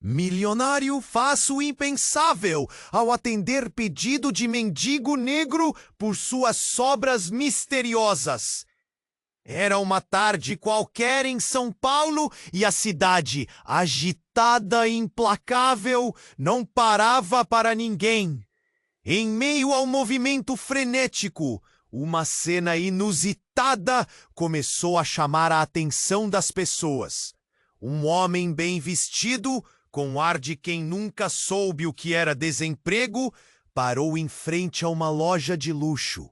Milionário faz o impensável ao atender pedido de mendigo negro por suas sobras misteriosas. Era uma tarde qualquer em São Paulo e a cidade, agitada e implacável, não parava para ninguém. Em meio ao movimento frenético, uma cena inusitada começou a chamar a atenção das pessoas. Um homem bem vestido, com ar de quem nunca soube o que era desemprego, parou em frente a uma loja de luxo.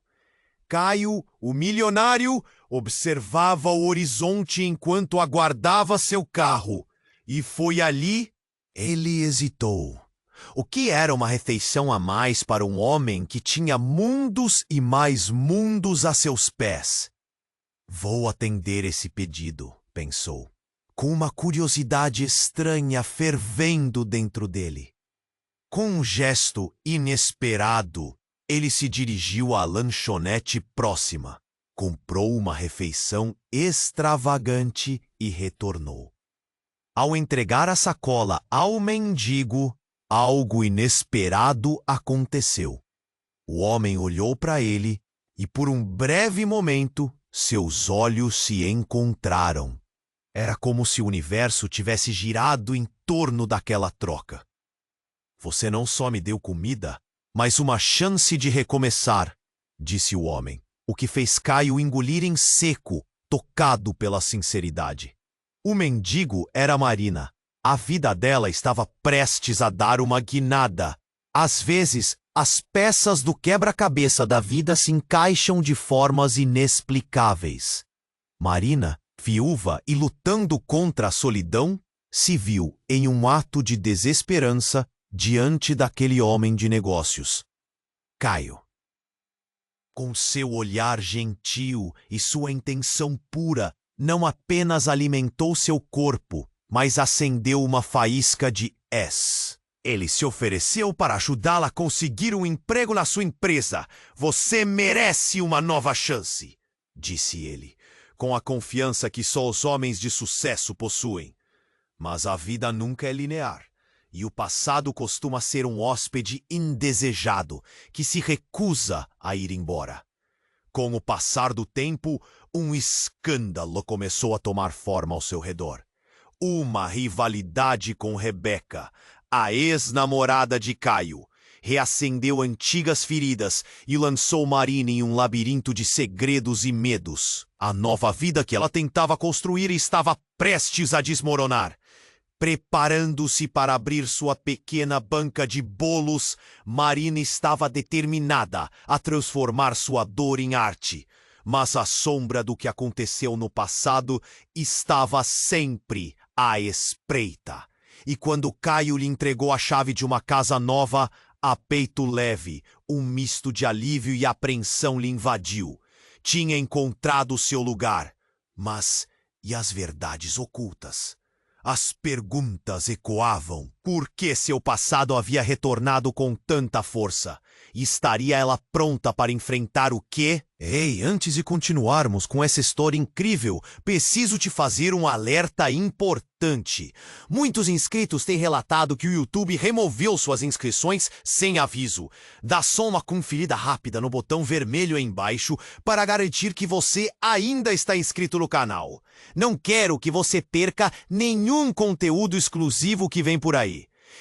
Caio, o milionário, observava o horizonte enquanto aguardava seu carro. E foi ali, ele hesitou. O que era uma refeição a mais para um homem que tinha mundos e mais mundos a seus pés? Vou atender esse pedido, pensou, com uma curiosidade estranha fervendo dentro dele. Com um gesto inesperado, ele se dirigiu à lanchonete próxima, comprou uma refeição extravagante e retornou. Ao entregar a sacola ao mendigo, algo inesperado aconteceu. O homem olhou para ele e, por um breve momento, seus olhos se encontraram. Era como se o universo tivesse girado em torno daquela troca. Você não só me deu comida, mas uma chance de recomeçar, disse o homem, o que fez Caio engolir em seco, tocado pela sinceridade. O mendigo era Marina. A vida dela estava prestes a dar uma guinada. Às vezes, as peças do quebra-cabeça da vida se encaixam de formas inexplicáveis. Marina, viúva e lutando contra a solidão, se viu em um ato de desesperança diante daquele homem de negócios. Caio, com seu olhar gentil e sua intenção pura, não apenas alimentou seu corpo, mas acendeu uma faísca de S. Ele se ofereceu para ajudá-la a conseguir um emprego na sua empresa. Você merece uma nova chance, disse ele, com a confiança que só os homens de sucesso possuem. Mas a vida nunca é linear, e o passado costuma ser um hóspede indesejado que se recusa a ir embora. Com o passar do tempo, um escândalo começou a tomar forma ao seu redor. Uma rivalidade com Rebeca, a ex-namorada de Caio, reacendeu antigas feridas e lançou Marina em um labirinto de segredos e medos. A nova vida que ela tentava construir estava prestes a desmoronar. Preparando-se para abrir sua pequena banca de bolos, Marina estava determinada a transformar sua dor em arte. Mas a sombra do que aconteceu no passado estava sempre à espreita. E quando Caio lhe entregou a chave de uma casa nova, a peito leve, um misto de alívio e apreensão lhe invadiu. Tinha encontrado seu lugar. Mas e as verdades ocultas? As perguntas ecoavam. Por que seu passado havia retornado com tanta força? Estaria ela pronta para enfrentar o quê? Ei, antes de continuarmos com essa história incrível, preciso te fazer um alerta importante. Muitos inscritos têm relatado que o YouTube removeu suas inscrições sem aviso. Dá só uma conferida rápida no botão vermelho aí embaixo para garantir que você ainda está inscrito no canal. Não quero que você perca nenhum conteúdo exclusivo que vem por aí.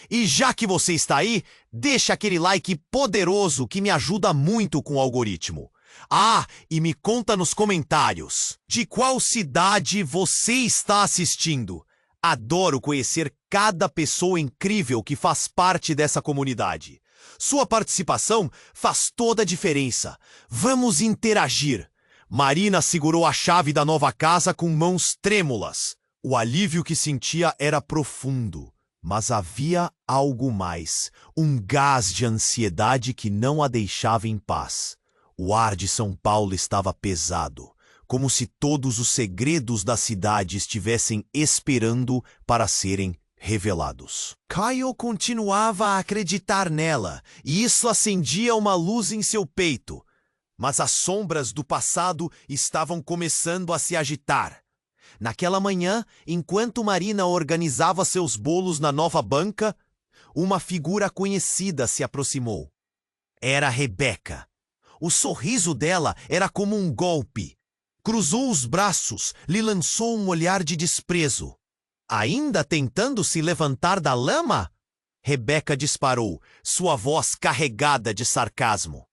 E já que você está aí, deixa aquele like poderoso que me ajuda muito com o algoritmo. Ah, e me conta nos comentários de qual cidade você está assistindo. Adoro conhecer cada pessoa incrível que faz parte dessa comunidade. Sua participação faz toda a diferença. Vamos interagir. Marina segurou a chave da nova casa com mãos trêmulas. O alívio que sentia era profundo. Mas havia algo mais, um gás de ansiedade que não a deixava em paz. O ar de São Paulo estava pesado, como se todos os segredos da cidade estivessem esperando para serem revelados. Caio continuava a acreditar nela, e isso acendia uma luz em seu peito. Mas as sombras do passado estavam começando a se agitar. Naquela manhã, enquanto Marina organizava seus bolos na nova banca, uma figura conhecida se aproximou. Era Rebeca. O sorriso dela era como um golpe. Cruzou os braços, lhe lançou um olhar de desprezo. Ainda tentando se levantar da lama? Rebeca disparou, sua voz carregada de sarcasmo.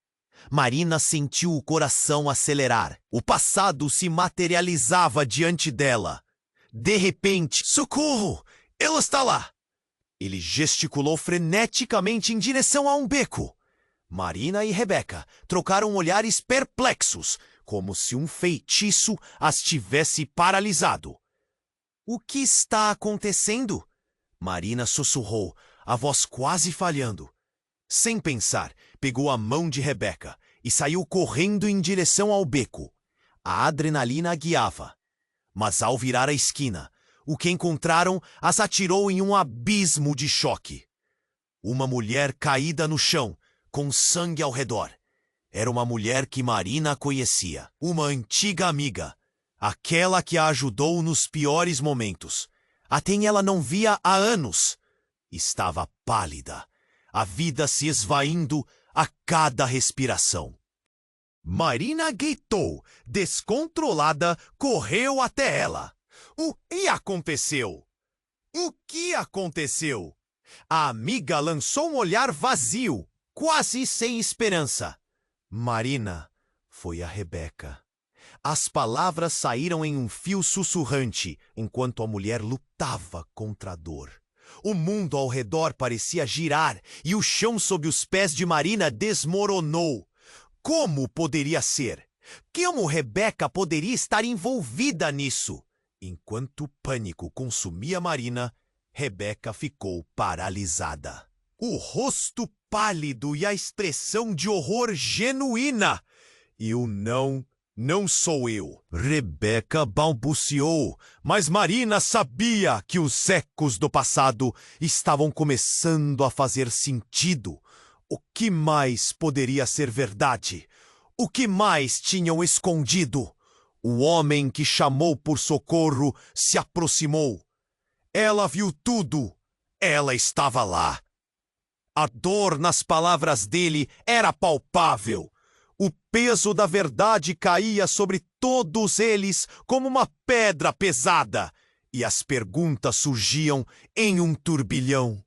Marina sentiu o coração acelerar. O passado se materializava diante dela. De repente, socorro! Ela está lá! Ele gesticulou freneticamente em direção a um beco. Marina e Rebeca trocaram olhares perplexos, como se um feitiço as tivesse paralisado. O que está acontecendo? Marina sussurrou, a voz quase falhando. Sem pensar, pegou a mão de Rebeca e saiu correndo em direção ao beco. A adrenalina a guiava. Mas ao virar a esquina, o que encontraram as atirou em um abismo de choque. Uma mulher caída no chão, com sangue ao redor. Era uma mulher que Marina conhecia, uma antiga amiga, aquela que a ajudou nos piores momentos. A quem ela não via há anos. Estava pálida, a vida se esvaindo a cada respiração. Marina gritou, descontrolada, correu até ela. O que aconteceu? O que aconteceu? A amiga lançou um olhar vazio, quase sem esperança. Marina, foi a Rebeca. As palavras saíram em um fio sussurrante, enquanto a mulher lutava contra a dor. O mundo ao redor parecia girar e o chão sob os pés de Marina desmoronou. Como poderia ser? Como Rebeca poderia estar envolvida nisso? Enquanto o pânico consumia Marina, Rebeca ficou paralisada. O rosto pálido e a expressão de horror genuína. Eu não sou eu. Rebeca balbuciou, mas Marina sabia que os ecos do passado estavam começando a fazer sentido. O que mais poderia ser verdade? O que mais tinham escondido? O homem que chamou por socorro se aproximou. Ela viu tudo. Ela estava lá. A dor nas palavras dele era palpável. O peso da verdade caía sobre todos eles como uma pedra pesada, e as perguntas surgiam em um turbilhão.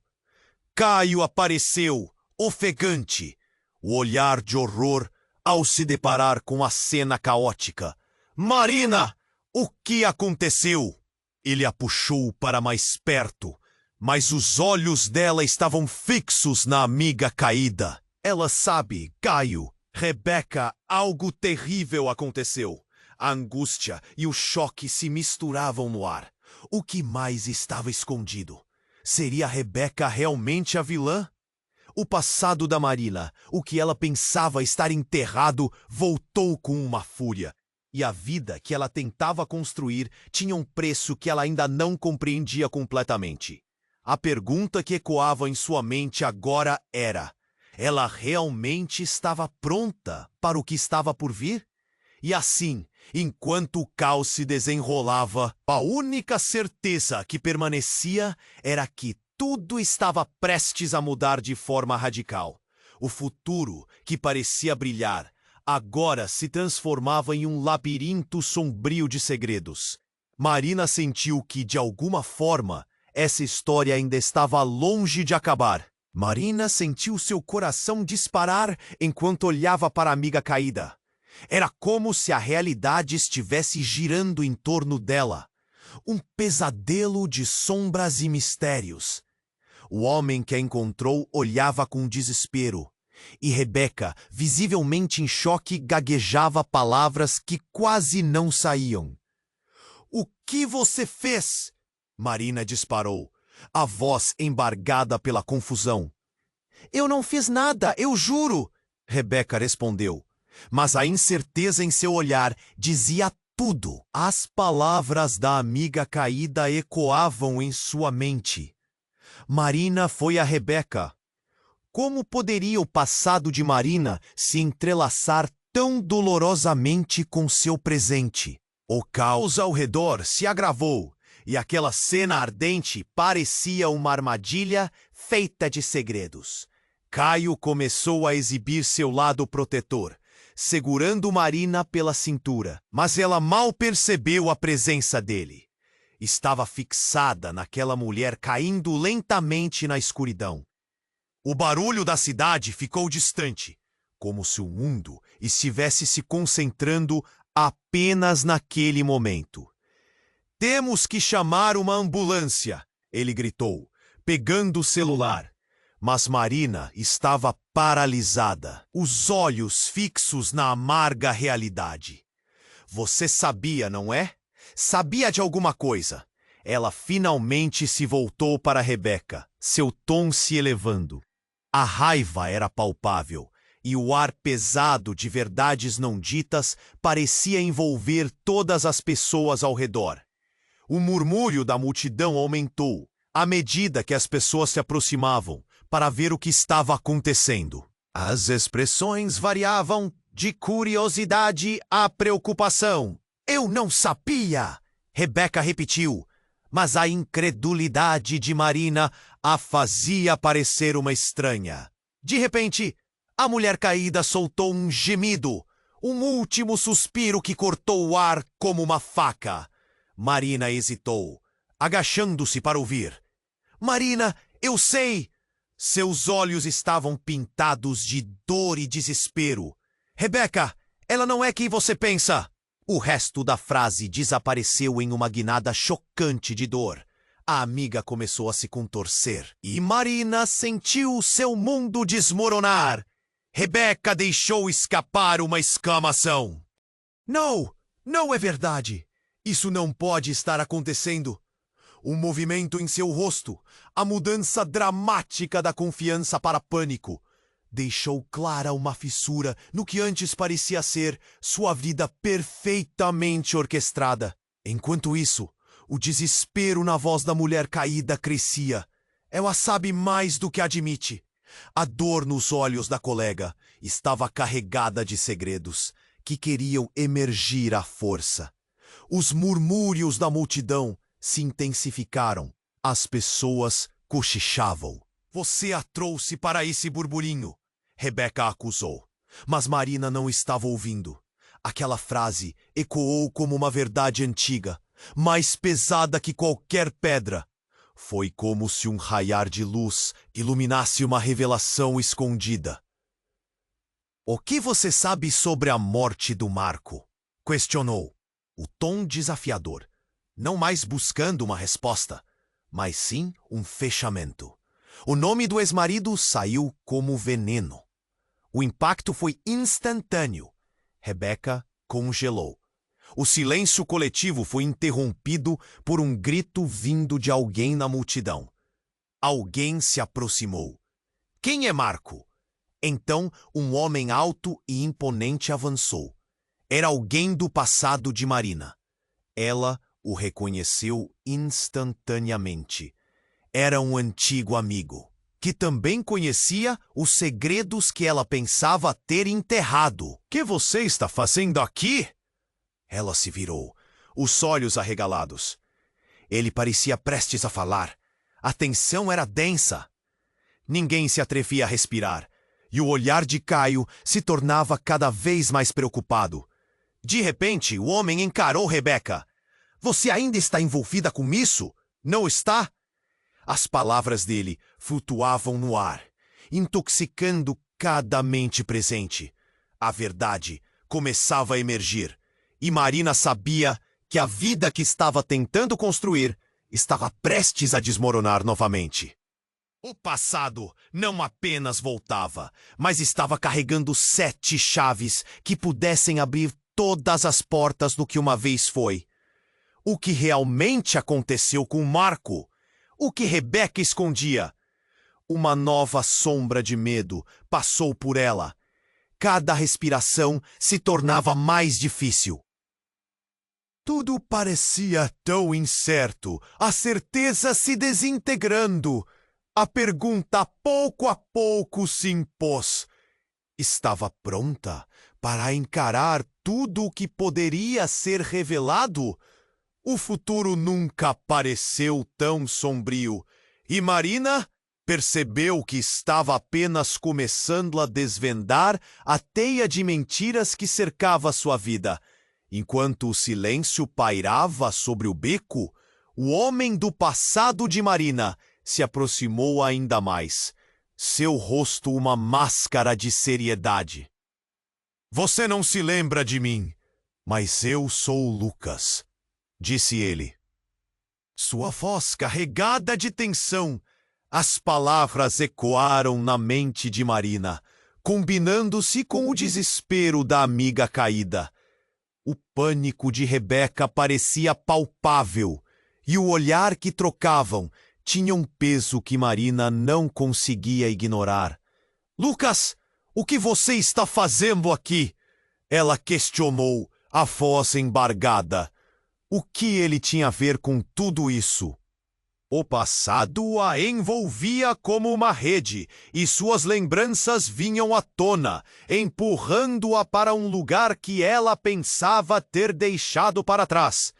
Caio apareceu, ofegante, o olhar de horror ao se deparar com a cena caótica. Marina! O que aconteceu? Ele a puxou para mais perto, mas os olhos dela estavam fixos na amiga caída. Ela sabe, Caio. Rebeca, algo terrível aconteceu. A angústia e o choque se misturavam no ar. O que mais estava escondido? Seria Rebeca realmente a vilã? O passado da Marina, o que ela pensava estar enterrado, voltou com uma fúria. E a vida que ela tentava construir tinha um preço que ela ainda não compreendia completamente. A pergunta que ecoava em sua mente agora era: ela realmente estava pronta para o que estava por vir? E assim, enquanto o caos se desenrolava, a única certeza que permanecia era que tudo estava prestes a mudar de forma radical. O futuro, que parecia brilhar, agora se transformava em um labirinto sombrio de segredos. Marina sentiu que, de alguma forma, essa história ainda estava longe de acabar. Marina sentiu seu coração disparar enquanto olhava para a amiga caída. Era como se a realidade estivesse girando em torno dela. Um pesadelo de sombras e mistérios. O homem que a encontrou olhava com desespero. E Rebeca, visivelmente em choque, gaguejava palavras que quase não saíam. "O que você fez?" Marina disparou, a voz embargada pela confusão. "Eu não fiz nada, eu juro!" Rebeca respondeu. Mas a incerteza em seu olhar dizia tudo. As palavras da amiga caída ecoavam em sua mente. Marina foi a Rebeca. Como poderia o passado de Marina se entrelaçar tão dolorosamente com seu presente? O caos ao redor se agravou, e aquela cena ardente parecia uma armadilha feita de segredos. Caio começou a exibir seu lado protetor, segurando Marina pela cintura, mas ela mal percebeu a presença dele. Estava fixada naquela mulher caindo lentamente na escuridão. O barulho da cidade ficou distante, como se o mundo estivesse se concentrando apenas naquele momento. "Temos que chamar uma ambulância", ele gritou, pegando o celular. Mas Marina estava paralisada, os olhos fixos na amarga realidade. "Você sabia, não é? Sabia de alguma coisa." Ela finalmente se voltou para Rebeca, seu tom se elevando. A raiva era palpável, e o ar pesado de verdades não ditas parecia envolver todas as pessoas ao redor. O murmúrio da multidão aumentou, à medida que as pessoas se aproximavam, para ver o que estava acontecendo. As expressões variavam de curiosidade a preocupação. "Eu não sabia!" Rebeca repetiu, mas a incredulidade de Marina a fazia parecer uma estranha. De repente, a mulher caída soltou um gemido, um último suspiro que cortou o ar como uma faca. Marina hesitou, agachando-se para ouvir. "Marina, eu sei!" Seus olhos estavam pintados de dor e desespero. "Rebeca, ela não é quem você pensa!" O resto da frase desapareceu em uma guinada chocante de dor. A amiga começou a se contorcer e Marina sentiu seu mundo desmoronar. Rebeca deixou escapar uma exclamação. "Não, não é verdade! Isso não pode estar acontecendo!" O movimento em seu rosto, a mudança dramática da confiança para pânico, deixou clara uma fissura no que antes parecia ser sua vida perfeitamente orquestrada. Enquanto isso, o desespero na voz da mulher caída crescia. Ela sabe mais do que admite. A dor nos olhos da colega estava carregada de segredos que queriam emergir à força. Os murmúrios da multidão se intensificaram. As pessoas cochichavam. "Você a trouxe para esse burburinho", Rebeca acusou. Mas Marina não estava ouvindo. Aquela frase ecoou como uma verdade antiga, mais pesada que qualquer pedra. Foi como se um raiar de luz iluminasse uma revelação escondida. "O que você sabe sobre a morte do Marco?" questionou, o tom desafiador, não mais buscando uma resposta, mas sim um fechamento. O nome do ex-marido saiu como veneno. O impacto foi instantâneo. Rebeca congelou. O silêncio coletivo foi interrompido por um grito vindo de alguém na multidão. Alguém se aproximou. "Quem é Marco?" Então, um homem alto e imponente avançou. Era alguém do passado de Marina. Ela o reconheceu instantaneamente. Era um antigo amigo, que também conhecia os segredos que ela pensava ter enterrado. "Que você está fazendo aqui?" Ela se virou, os olhos arregalados. Ele parecia prestes a falar. A tensão era densa. Ninguém se atrevia a respirar, e o olhar de Caio se tornava cada vez mais preocupado. De repente, o homem encarou Rebeca. "Você ainda está envolvida com isso? Não está?" As palavras dele flutuavam no ar, intoxicando cada mente presente. A verdade começava a emergir, e Marina sabia que a vida que estava tentando construir estava prestes a desmoronar novamente. O passado não apenas voltava, mas estava carregando 7 chaves que pudessem abrir todas as portas do que uma vez foi. O que realmente aconteceu com Marco? O que Rebeca escondia? Uma nova sombra de medo passou por ela. Cada respiração se tornava mais difícil. Tudo parecia tão incerto, a certeza se desintegrando. A pergunta pouco a pouco se impôs. Estava pronta para encarar tudo o que poderia ser revelado? O futuro nunca pareceu tão sombrio, e Marina percebeu que estava apenas começando a desvendar a teia de mentiras que cercava sua vida. Enquanto o silêncio pairava sobre o beco, o homem do passado de Marina se aproximou ainda mais, seu rosto uma máscara de seriedade. Você não se lembra de mim, mas eu sou o Lucas, disse ele. Sua voz carregada de tensão, as palavras ecoaram na mente de Marina, combinando-se com o desespero da amiga caída. O pânico de Rebeca parecia palpável, e o olhar que trocavam tinha um peso que Marina não conseguia ignorar. Lucas, o que você está fazendo aqui? Ela questionou, a voz embargada. O que ele tinha a ver com tudo isso? O passado a envolvia como uma rede, e suas lembranças vinham à tona, empurrando-a para um lugar que ela pensava ter deixado para trás.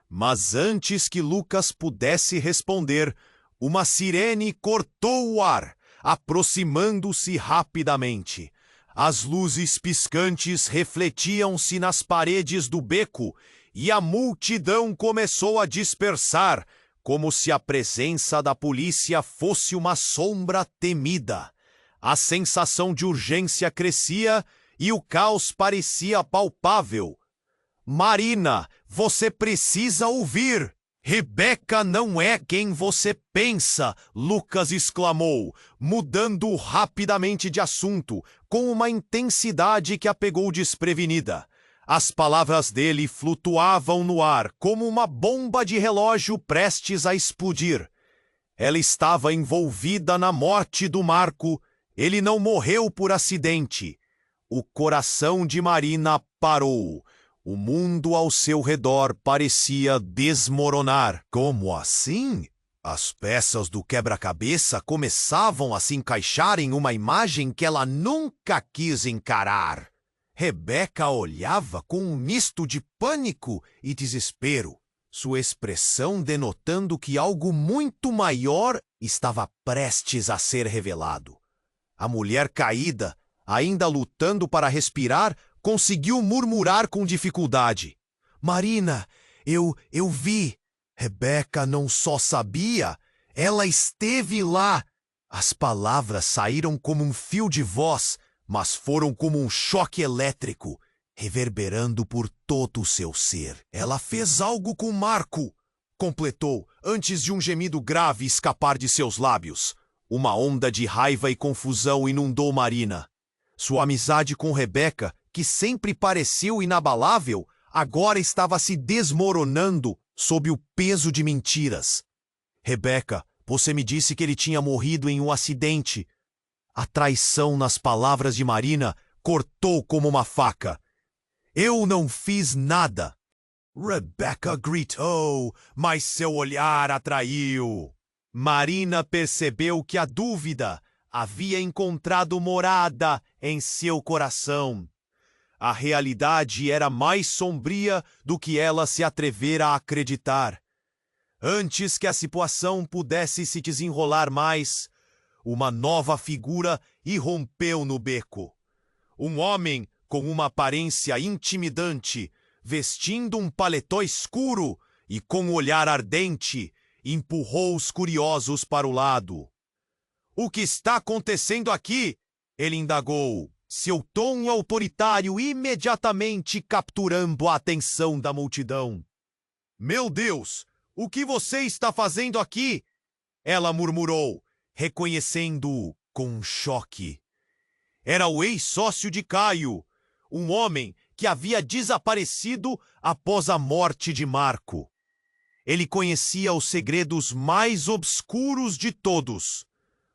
Mas antes que Lucas pudesse responder, uma sirene cortou o ar, aproximando-se rapidamente. As luzes piscantes refletiam-se nas paredes do beco, e a multidão começou a dispersar, como se a presença da polícia fosse uma sombra temida. A sensação de urgência crescia e o caos parecia palpável. Marina, você precisa ouvir! Rebeca não é quem você pensa, Lucas exclamou, mudando rapidamente de assunto, com uma intensidade que a pegou desprevenida. As palavras dele flutuavam no ar como uma bomba de relógio prestes a explodir. Ela estava envolvida na morte do Marco. Ele não morreu por acidente. O coração de Marina parou. O mundo ao seu redor parecia desmoronar. Como assim? As peças do quebra-cabeça começavam a se encaixar em uma imagem que ela nunca quis encarar. Rebeca olhava com um misto de pânico e desespero, sua expressão denotando que algo muito maior estava prestes a ser revelado. A mulher caída, ainda lutando para respirar, conseguiu murmurar com dificuldade. Marina, eu vi. Rebeca não só sabia, ela esteve lá. As palavras saíram como um fio de voz, mas foram como um choque elétrico, reverberando por todo o seu ser. Ela fez algo com Marco, completou, antes de um gemido grave escapar de seus lábios. Uma onda de raiva e confusão inundou Marina. Sua amizade com Rebeca, que sempre pareceu inabalável, agora estava se desmoronando sob o peso de mentiras. Rebeca, você me disse que ele tinha morrido em um acidente. A traição nas palavras de Marina cortou como uma faca. Eu não fiz nada. Rebeca gritou, mas seu olhar atraiu. Marina percebeu que a dúvida havia encontrado morada em seu coração. A realidade era mais sombria do que ela se atrevera a acreditar. Antes que a situação pudesse se desenrolar mais, uma nova figura irrompeu no beco. Um homem com uma aparência intimidante, vestindo um paletó escuro e com um olhar ardente, empurrou os curiosos para o lado. O que está acontecendo aqui? Ele indagou, seu tom autoritário imediatamente capturando a atenção da multidão. Meu Deus, o que você está fazendo aqui? Ela murmurou, reconhecendo-o com um choque. Era o ex-sócio de Caio, um homem que havia desaparecido após a morte de Marco. Ele conhecia os segredos mais obscuros de todos.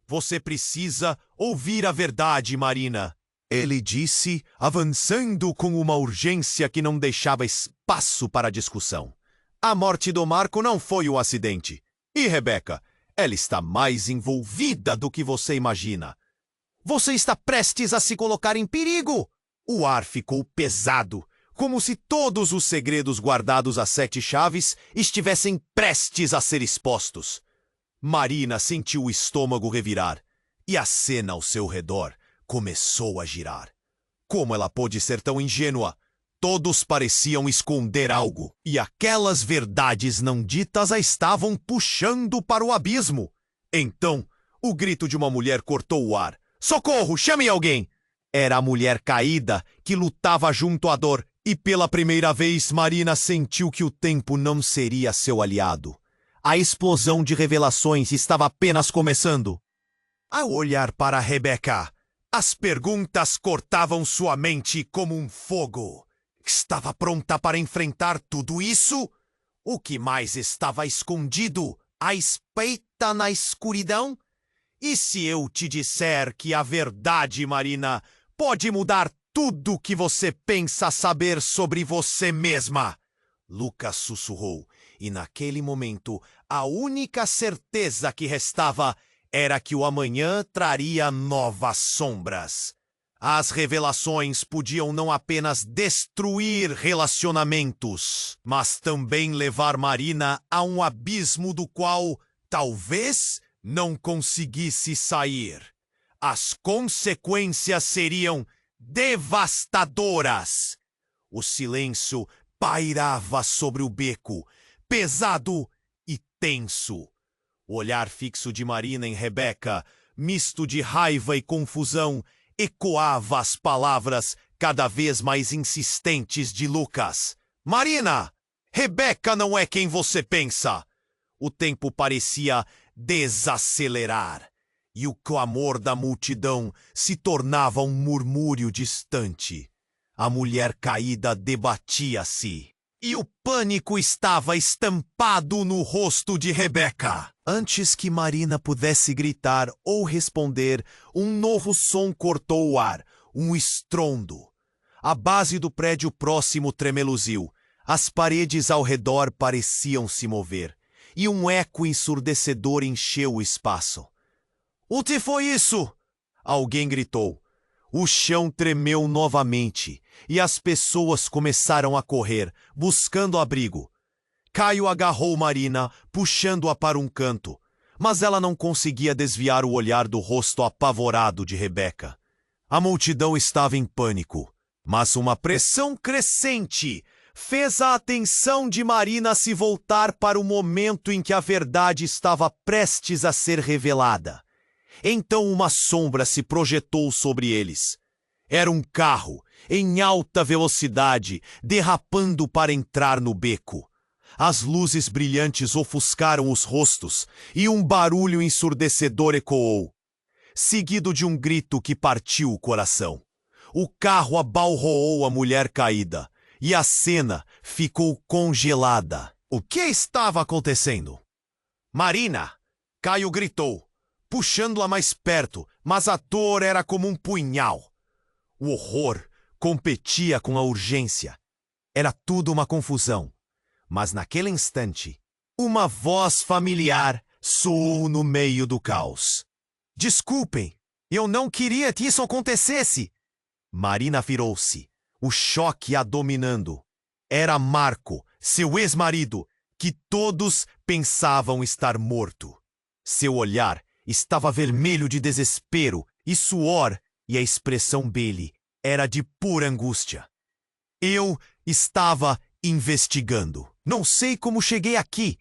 Você precisa ouvir a verdade, Marina. Ele disse, avançando com uma urgência que não deixava espaço para discussão. A morte do Marco não foi um acidente. E Rebeca? Ela está mais envolvida do que você imagina. Você está prestes a se colocar em perigo. O ar ficou pesado, como se todos os segredos guardados a 7 chaves estivessem prestes a ser expostos. Marina sentiu o estômago revirar, e a cena ao seu redor começou a girar. Como ela pôde ser tão ingênua? Todos pareciam esconder algo, e aquelas verdades não ditas a estavam puxando para o abismo. Então, o grito de uma mulher cortou o ar. "Socorro! Chame alguém!" Era a mulher caída que lutava junto à dor, e pela primeira vez Marina sentiu que o tempo não seria seu aliado. A explosão de revelações estava apenas começando. Ao olhar para Rebecca, as perguntas cortavam sua mente como um fogo. Estava pronta para enfrentar tudo isso? O que mais estava escondido à espreita na escuridão? E se eu te disser que a verdade, Marina, pode mudar tudo o que você pensa saber sobre você mesma? Lucas sussurrou, e naquele momento a única certeza que restava era que o amanhã traria novas sombras. As revelações podiam não apenas destruir relacionamentos, mas também levar Marina a um abismo do qual, talvez, não conseguisse sair. As consequências seriam devastadoras. O silêncio pairava sobre o beco, pesado e tenso. O olhar fixo de Marina em Rebecca, misto de raiva e confusão, ecoava as palavras cada vez mais insistentes de Lucas. "Marina, Rebecca não é quem você pensa." O tempo parecia desacelerar, e o clamor da multidão se tornava um murmúrio distante. A mulher caída debatia-se, e o pânico estava estampado no rosto de Rebecca. Antes que Marina pudesse gritar ou responder, um novo som cortou o ar, um estrondo. A base do prédio próximo tremeluziu. As paredes ao redor pareciam se mover, e um eco ensurdecedor encheu o espaço. "O que foi isso?" Alguém gritou. O chão tremeu novamente, e as pessoas começaram a correr, buscando abrigo. Caio agarrou Marina, puxando-a para um canto, mas ela não conseguia desviar o olhar do rosto apavorado de Rebecca. A multidão estava em pânico, mas uma pressão crescente fez a atenção de Marina se voltar para o momento em que a verdade estava prestes a ser revelada. Então uma sombra se projetou sobre eles. Era um carro, em alta velocidade, derrapando para entrar no beco. As luzes brilhantes ofuscaram os rostos, e um barulho ensurdecedor ecoou, seguido de um grito que partiu o coração. O carro abalroou a mulher caída, e a cena ficou congelada. O que estava acontecendo? "Marina!" Caio gritou, puxando-a mais perto, mas a dor era como um punhal. O horror competia com a urgência. Era tudo uma confusão. Mas naquele instante, uma voz familiar soou no meio do caos. "Desculpem, eu não queria que isso acontecesse." Marina virou-se, o choque a dominando. Era Marco, seu ex-marido, que todos pensavam estar morto. Seu olhar estava vermelho de desespero e suor, e a expressão dele era de pura angústia. "Eu estava investigando. Não sei como cheguei aqui."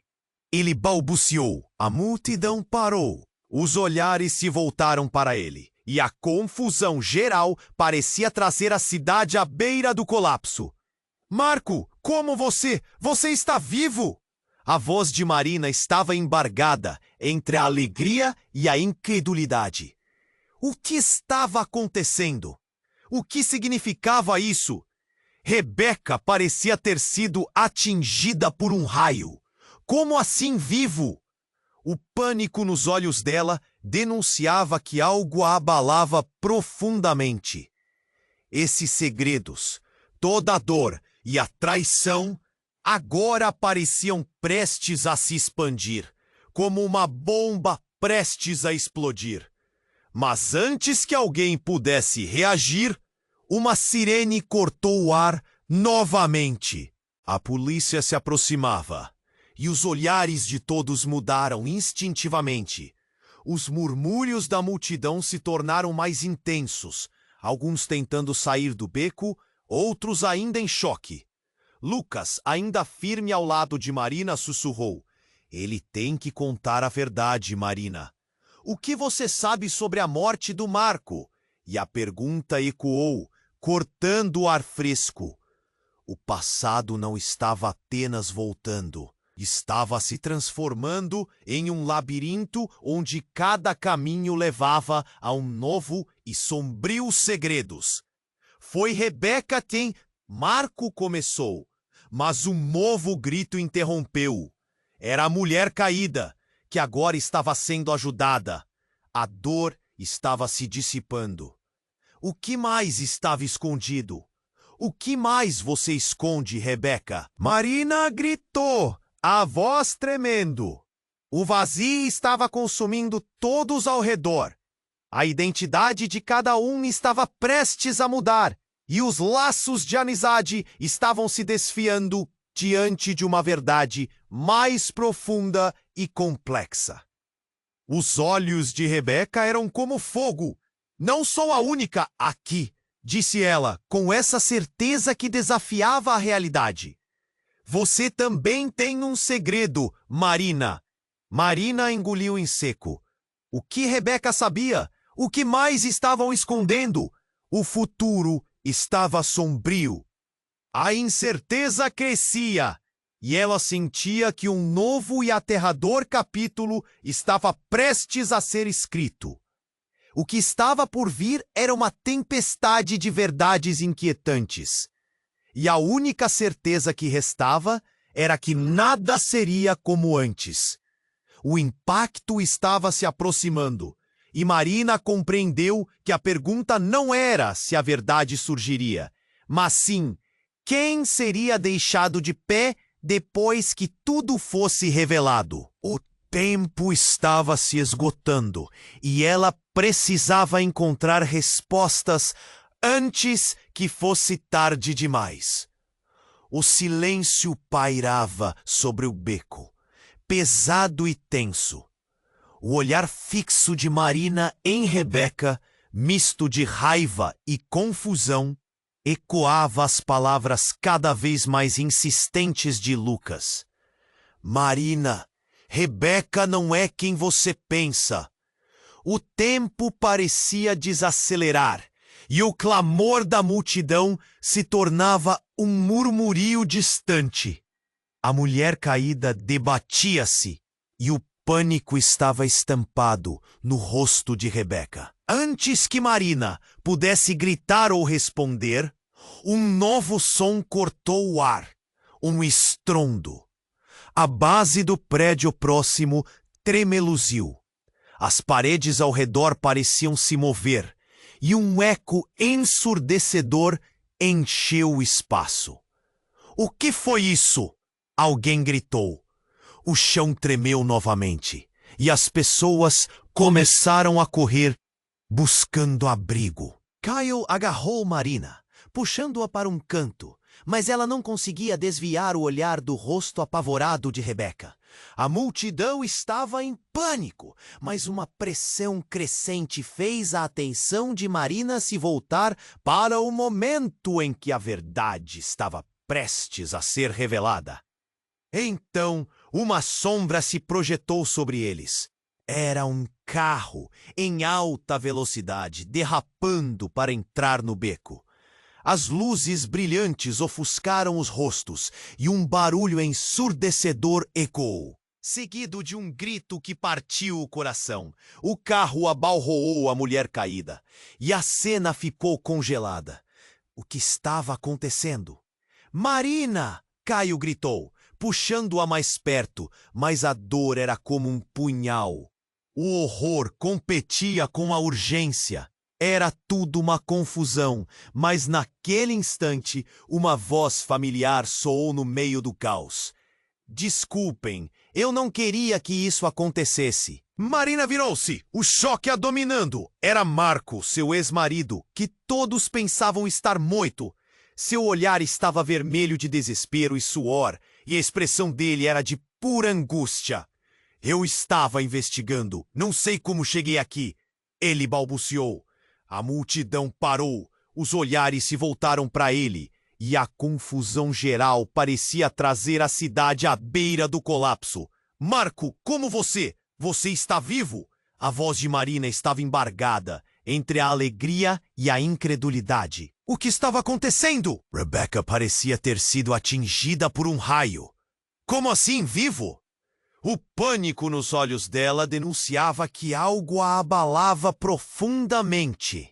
Ele balbuciou. A multidão parou. Os olhares se voltaram para ele, e a confusão geral parecia trazer a cidade à beira do colapso. "Marco, como você? Você está vivo?" A voz de Marina estava embargada entre a alegria e a incredulidade. O que estava acontecendo? O que significava isso? Rebecca parecia ter sido atingida por um raio. Como assim vivo? O pânico nos olhos dela denunciava que algo a abalava profundamente. Esses segredos, toda a dor e a traição, agora pareciam prestes a se expandir, como uma bomba prestes a explodir. Mas antes que alguém pudesse reagir, Uma sirene cortou o ar novamente. A polícia se aproximava, e os olhares de todos mudaram instintivamente. Os murmúrios da multidão se tornaram mais intensos, alguns tentando sair do beco, outros ainda em choque. Lucas, ainda firme ao lado de Marina, sussurrou: "Ele tem que contar a verdade, Marina. O que você sabe sobre a morte do Marco?" E a pergunta ecoou, cortando o ar fresco. O passado não estava apenas voltando, estava se transformando em um labirinto onde cada caminho levava a um novo e sombrio segredos. Foi Rebeca quem Marco começou, mas um novo grito interrompeu. Era a mulher caída, que agora estava sendo ajudada. A dor estava se dissipando. O que mais estava escondido? O que mais você esconde, Rebeca? Marina gritou, a voz tremendo. O vazio estava consumindo todos ao redor. A identidade de cada um estava prestes a mudar, e os laços de amizade estavam se desfiando diante de uma verdade mais profunda e complexa. Os olhos de Rebeca eram como fogo. "Não sou a única aqui", disse ela, com essa certeza que desafiava a realidade. "Você também tem um segredo, Marina." Marina engoliu em seco. O que Rebeca sabia? O que mais estavam escondendo? O futuro estava sombrio. A incerteza crescia, e ela sentia que um novo e aterrador capítulo estava prestes a ser escrito. O que estava por vir era uma tempestade de verdades inquietantes. E a única certeza que restava era que nada seria como antes. O impacto estava se aproximando, e Marina compreendeu que a pergunta não era se a verdade surgiria, mas sim quem seria deixado de pé depois que tudo fosse revelado. O tempo estava se esgotando, e ela precisava encontrar respostas antes que fosse tarde demais. O silêncio pairava sobre o beco, pesado e tenso. O olhar fixo de Marina em Rebeca, misto de raiva e confusão, ecoava as palavras cada vez mais insistentes de Lucas. "Marina, Rebeca não é quem você pensa." O tempo parecia desacelerar, e o clamor da multidão se tornava um murmurio distante. A mulher caída debatia-se, e o pânico estava estampado no rosto de Rebeca. Antes que Marina pudesse gritar ou responder, um novo som cortou o ar, um estrondo. A base do prédio próximo tremeluziu. As paredes ao redor pareciam se mover, e um eco ensurdecedor encheu o espaço. "O que foi isso?" alguém gritou. O chão tremeu novamente, e as pessoas começaram a correr, buscando abrigo. Kyle agarrou Marina, puxando-a para um canto, mas ela não conseguia desviar o olhar do rosto apavorado de Rebeca. A multidão estava em pânico, mas uma pressão crescente fez a atenção de Marina se voltar para o momento em que a verdade estava prestes a ser revelada. Então, uma sombra se projetou sobre eles. Era um carro em alta velocidade, derrapando para entrar no beco. As luzes brilhantes ofuscaram os rostos e um barulho ensurdecedor ecoou, seguido de um grito que partiu o coração. O carro abalroou a mulher caída e a cena ficou congelada. O que estava acontecendo? "Marina!" Caio gritou, puxando-a mais perto, mas a dor era como um punhal. O horror competia com a urgência. Era tudo uma confusão, mas naquele instante uma voz familiar soou no meio do caos. "Desculpem, Eu não queria que isso acontecesse. Marina virou-se, o choque a dominando. Era Marco, seu ex-marido, que todos pensavam estar morto. Seu olhar estava vermelho de desespero e suor, e a expressão dele era de pura angústia. Eu estava investigando. Não sei como cheguei aqui. Ele balbuciou. A multidão parou. Os olhares se voltaram para ele. E a confusão geral parecia trazer a cidade à beira do colapso. Marco, como você? Você está vivo? A voz de Marina estava embargada entre a alegria e a incredulidade. O que estava acontecendo? Rebecca parecia ter sido atingida por um raio. Como assim, vivo? O pânico nos olhos dela denunciava que algo a abalava profundamente.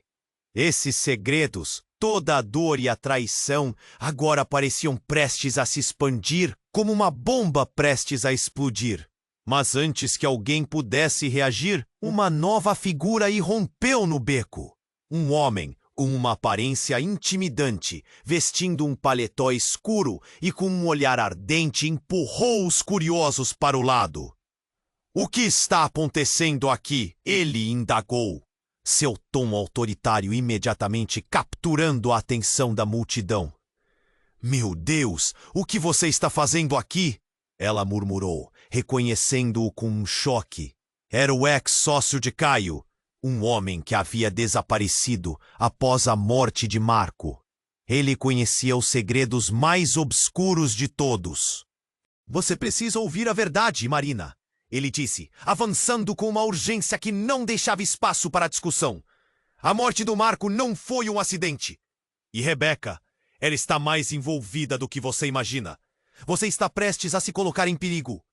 Esses segredos, toda a dor e a traição, agora pareciam prestes a se expandir como uma bomba prestes a explodir. Mas antes que alguém pudesse reagir, uma nova figura irrompeu no beco. Um homem, com uma aparência intimidante, vestindo um paletó escuro e com um olhar ardente, empurrou os curiosos para o lado. O que está acontecendo aqui? Ele indagou, seu tom autoritário imediatamente capturando a atenção da multidão. Meu Deus, o que você está fazendo aqui? Ela murmurou, reconhecendo-o com um choque. Era o ex-sócio de Caio. Um homem que havia desaparecido após a morte de Marco. Ele conhecia os segredos mais obscuros de todos. Você precisa ouvir a verdade, Marina, ele disse, avançando com uma urgência que não deixava espaço para discussão. A morte do Marco não foi um acidente. E Rebecca, ela está mais envolvida do que você imagina. Você está prestes a se colocar em perigo.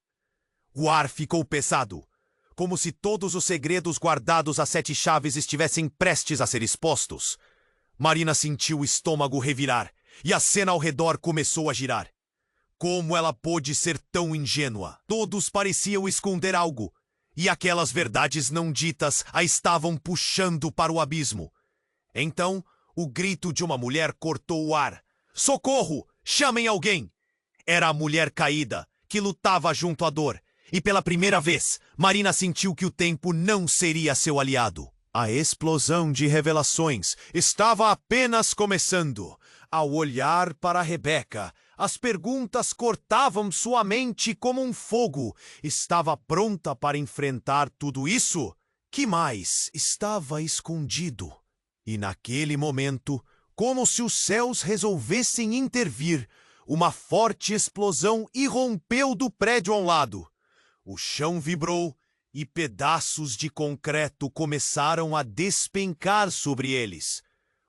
O ar ficou pesado. Como se todos os segredos guardados a 7 chaves estivessem prestes a ser expostos. Marina sentiu o estômago revirar, e a cena ao redor começou a girar. Como ela pôde ser tão ingênua? Todos pareciam esconder algo, e aquelas verdades não ditas a estavam puxando para o abismo. Então, o grito de uma mulher cortou o ar. Socorro! Chamem alguém! Era a mulher caída, que lutava junto à dor. E pela primeira vez, Marina sentiu que o tempo não seria seu aliado. A explosão de revelações estava apenas começando. Ao olhar para Rebecca, as perguntas cortavam sua mente como um fogo. Estava pronta para enfrentar tudo isso? Que mais estava escondido? E naquele momento, como se os céus resolvessem intervir, uma forte explosão irrompeu do prédio ao lado. O chão vibrou e pedaços de concreto começaram a despencar sobre eles.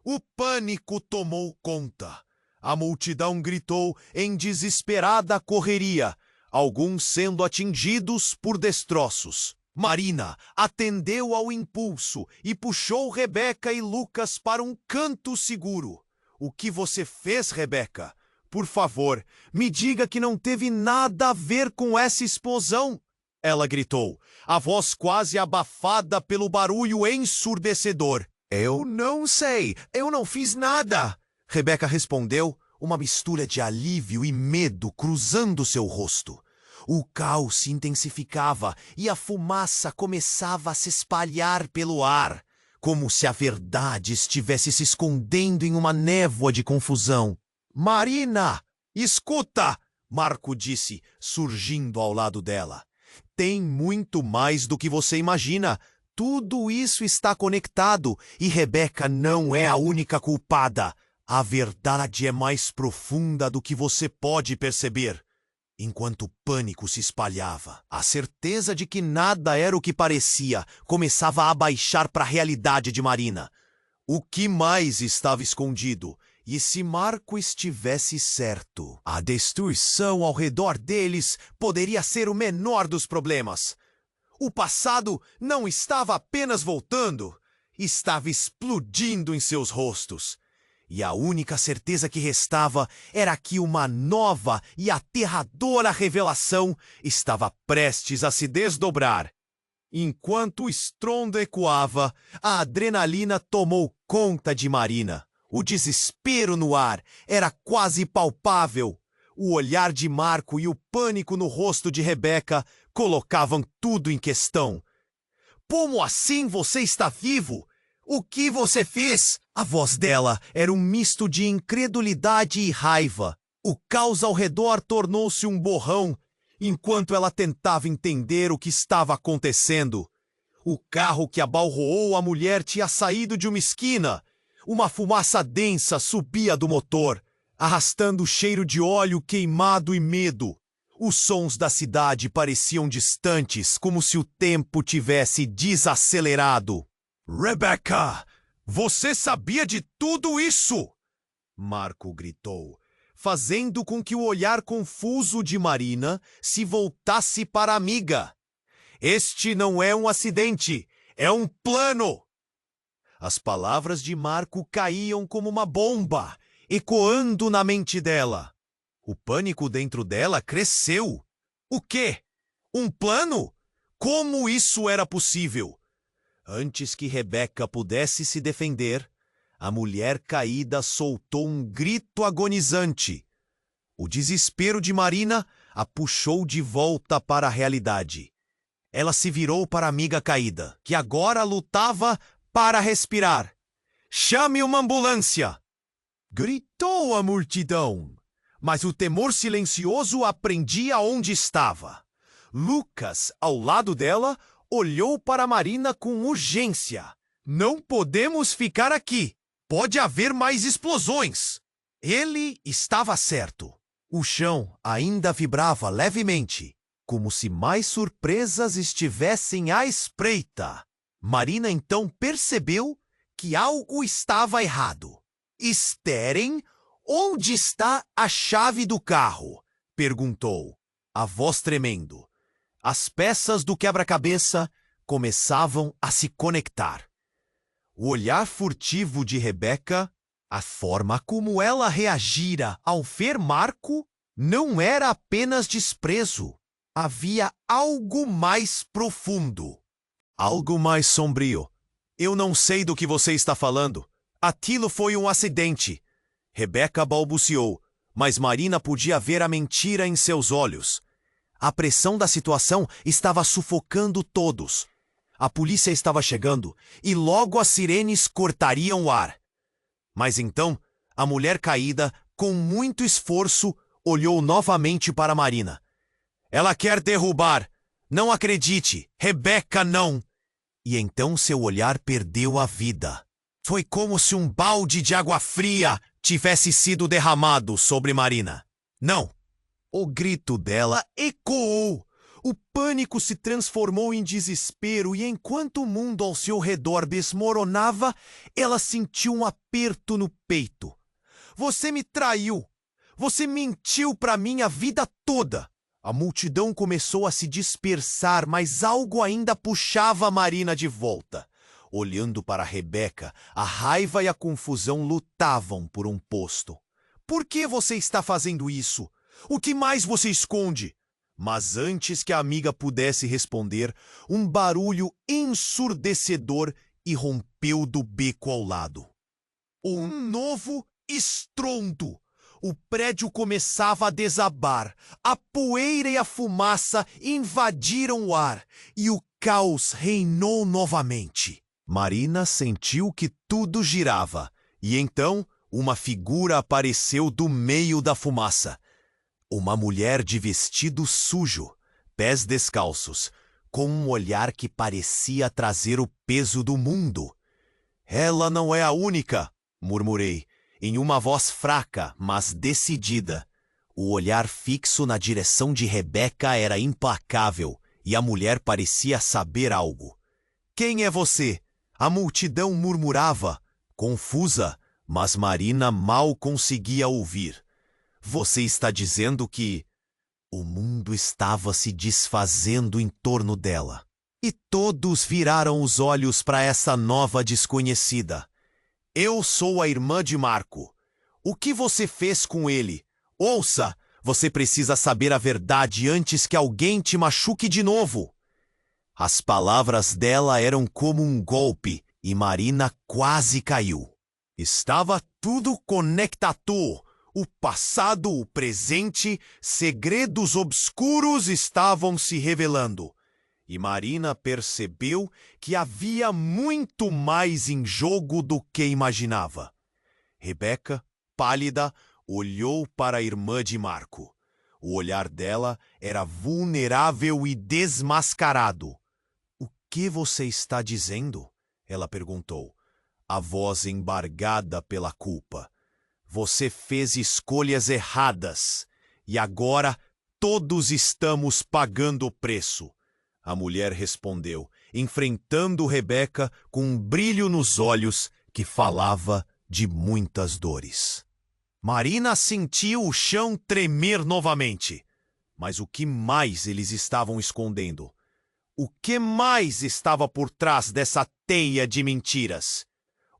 O pânico tomou conta. A multidão gritou em desesperada correria, alguns sendo atingidos por destroços. Marina atendeu ao impulso e puxou Rebecca e Lucas para um canto seguro. O que você fez, Rebecca? Por favor, me diga que não teve nada a ver com essa explosão. Ela gritou, a voz quase abafada pelo barulho ensurdecedor. Eu não sei, eu não fiz nada. Rebecca respondeu, uma mistura de alívio e medo cruzando seu rosto. O caos se intensificava e a fumaça começava a se espalhar pelo ar, como se a verdade estivesse se escondendo em uma névoa de confusão. Marina, escuta! Marco disse, surgindo ao lado dela. Tem muito mais do que você imagina. Tudo isso está conectado e Rebecca não é a única culpada. A verdade é mais profunda do que você pode perceber. Enquanto o pânico se espalhava, a certeza de que nada era o que parecia começava a baixar para a realidade de Marina. O que mais estava escondido? E se Marco estivesse certo, a destruição ao redor deles poderia ser o menor dos problemas. O passado não estava apenas voltando, estava explodindo em seus rostos. E a única certeza que restava era que uma nova e aterradora revelação estava prestes a se desdobrar. Enquanto o estrondo ecoava, a adrenalina tomou conta de Marina. O desespero no ar era quase palpável. O olhar de Marco e o pânico no rosto de Rebeca colocavam tudo em questão. Como assim você está vivo? O que você fez? A voz dela era um misto de incredulidade e raiva. O caos ao redor tornou-se um borrão, enquanto ela tentava entender o que estava acontecendo. O carro que abalroou a mulher tinha saído de uma esquina. Uma fumaça densa subia do motor, arrastando o cheiro de óleo queimado e medo. Os sons da cidade pareciam distantes, como se o tempo tivesse desacelerado. Rebecca, você sabia de tudo isso? Marco gritou, fazendo com que o olhar confuso de Marina se voltasse para a amiga. Este não é um acidente, é um plano! As palavras de Marco caíam como uma bomba, ecoando na mente dela. O pânico dentro dela cresceu. O quê? Um plano? Como isso era possível? Antes que Rebeca pudesse se defender, a mulher caída soltou um grito agonizante. O desespero de Marina a puxou de volta para a realidade. Ela se virou para a amiga caída, que agora lutava para respirar. Chame uma ambulância! Gritou a multidão, mas o temor silencioso a prendia onde estava. Lucas, ao lado dela, olhou para Marina com urgência. Não podemos ficar aqui. Pode haver mais explosões. Ele estava certo. O chão ainda vibrava levemente, como se mais surpresas estivessem à espreita. Marina então percebeu que algo estava errado. Steren, onde está a chave do carro? Perguntou, a voz tremendo. As peças do quebra-cabeça começavam a se conectar. O olhar furtivo de Rebeca, a forma como ela reagira ao ver Marco, não era apenas desprezo. Havia algo mais profundo. Algo mais sombrio. Eu não sei do que você está falando. Aquilo foi um acidente. Rebeca balbuciou, mas Marina podia ver a mentira em seus olhos. A pressão da situação estava sufocando todos. A polícia estava chegando e logo as sirenes cortariam o ar. Mas então, a mulher caída, com muito esforço, olhou novamente para Marina. Ela quer derrubar. Não acredite. Rebeca, não. E então seu olhar perdeu a vida. Foi como se um balde de água fria tivesse sido derramado sobre Marina. Não. O grito dela ecoou. O pânico se transformou em desespero e enquanto o mundo ao seu redor desmoronava, ela sentiu um aperto no peito. Você me traiu. Você mentiu para mim a vida toda. A multidão começou a se dispersar, mas algo ainda puxava Marina de volta. Olhando para Rebeca, a raiva e a confusão lutavam por um posto. Por que você está fazendo isso? O que mais você esconde? Mas antes que a amiga pudesse responder, um barulho ensurdecedor irrompeu do beco ao lado. Um novo estrondo! O prédio começava a desabar. A poeira e a fumaça invadiram o ar e o caos reinou novamente. Marina sentiu que tudo girava e então uma figura apareceu do meio da fumaça. Uma mulher de vestido sujo, pés descalços, com um olhar que parecia trazer o peso do mundo. Ela não é a única, murmurei, em uma voz fraca, mas decidida. O olhar fixo na direção de Rebeca era implacável e a mulher parecia saber algo. Quem é você? A multidão murmurava, confusa, mas Marina mal conseguia ouvir. Você está dizendo que o mundo estava se desfazendo em torno dela. E todos viraram os olhos para essa nova desconhecida. Eu sou a irmã de Marco. O que você fez com ele? Ouça, você precisa saber a verdade antes que alguém te machuque de novo. As palavras dela eram como um golpe e Marina quase caiu. Estava tudo conectado. O passado, o presente, segredos obscuros estavam se revelando. E Marina percebeu que havia muito mais em jogo do que imaginava. Rebeca, pálida, olhou para a irmã de Marco. O olhar dela era vulnerável e desmascarado. "O que você está dizendo?" ela perguntou, a voz embargada pela culpa. "Você fez escolhas erradas, e agora todos estamos pagando o preço." A mulher respondeu, enfrentando Rebeca com um brilho nos olhos que falava de muitas dores. Marina sentiu o chão tremer novamente. Mas o que mais eles estavam escondendo? O que mais estava por trás dessa teia de mentiras?